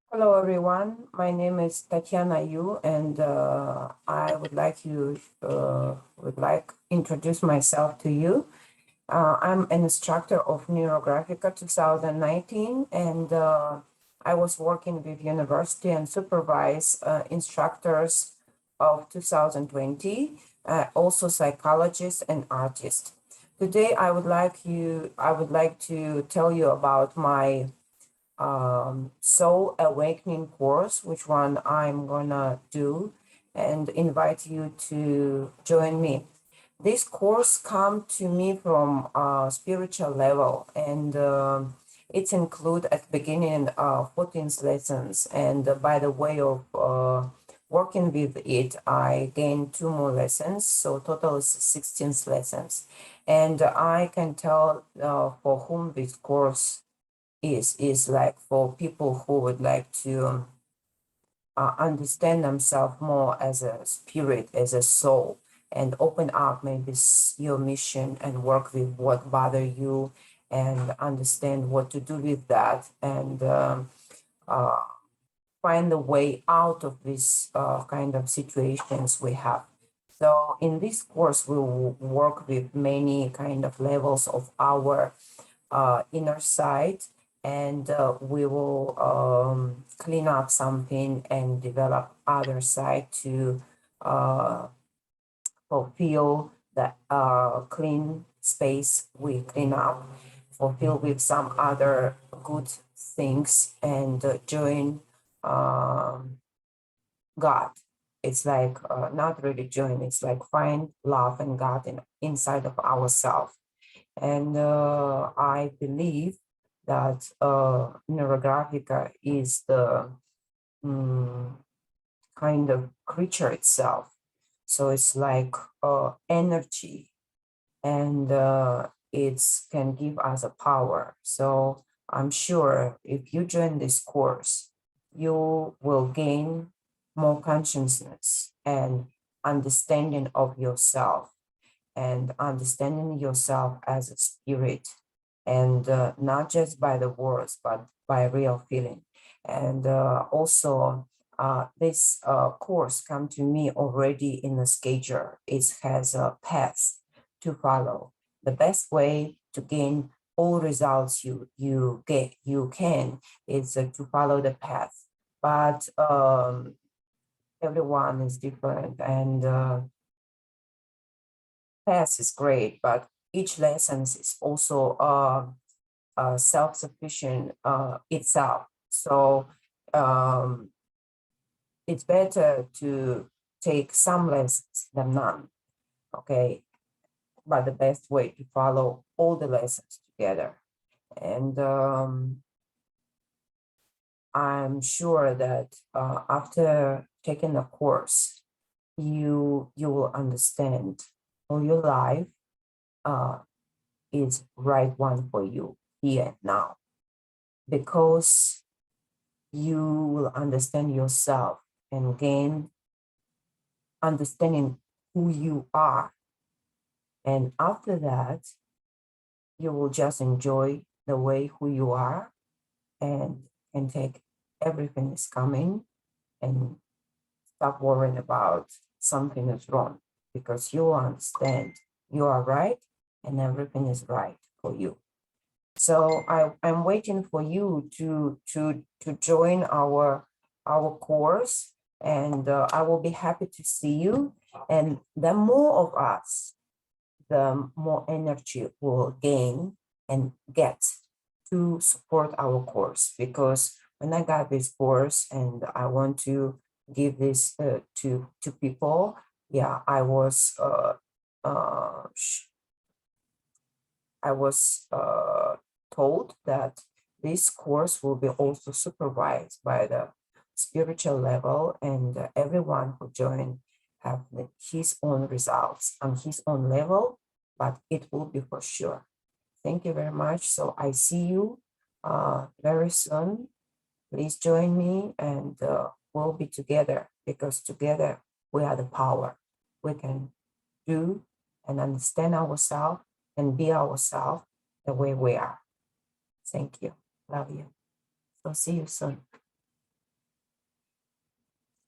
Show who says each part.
Speaker 1: Hello everyone, my name is Tatiana Yu, and I would like introduce myself to you. I'm an instructor of NeuroGraphica 2019, and I was working with university and supervise instructors of 2020, also psychologists and artists. Today, I would like to tell you about my Soul Awakening course, which one I'm gonna do, and invite you to join me. This course come to me from a spiritual level, and it's include at the beginning 14 lessons, and by the way of working with it, I gained 2 more lessons, so total is 16 lessons. And I can tell for whom this course is like for people who would like to understand themselves more as a spirit, as a soul, and open up maybe your mission and work with what bother you and understand what to do with that, and uh, find a way out of this kind of situations we have. So in this course, we will work with many kind of levels of our inner side, and we will clean up something and develop other side to uh, fulfill that clean space we clean up, fulfill with some other good things, and join God. It's like not really join, it's like find love and God inside of ourselves. And I believe that NeuroGraphica is the kind of creature itself. So it's like energy, and it can give us a power. So I'm sure if you join this course, you will gain more consciousness and understanding of yourself, and understanding yourself as a spirit, and not just by the words but by real feeling. And also this course come to me already in the schedule. It has a path to follow. The best way to gain all results you can is to follow the path, but everyone is different, and path is great, but each lesson is also self-sufficient itself. So um, it's better to take some lessons than none, okay? But the best way to follow all the lessons together. And I'm sure that after taking the course, you will understand all your life is right one for you here and now, because you will understand yourself and gain understanding who you are. And after that, you will just enjoy the way who you are, and take everything is coming, and stop worrying about something is wrong, because you understand you are right and everything is right for you. So I'm waiting for you to join our course, and I will be happy to see you. And the more of us, the more energy we'll gain and get to support our course. Because when I got this course and I want to give this to people, yeah, I was told that this course will be also supervised by the spiritual level, and everyone who join have his own results on his own level, but it will be for sure. Thank you very much. So I see you very soon. Please join me, and we'll be together, because together we are the power. We can do and understand ourselves and be ourselves the way we are. Thank you. Love you. So see you soon.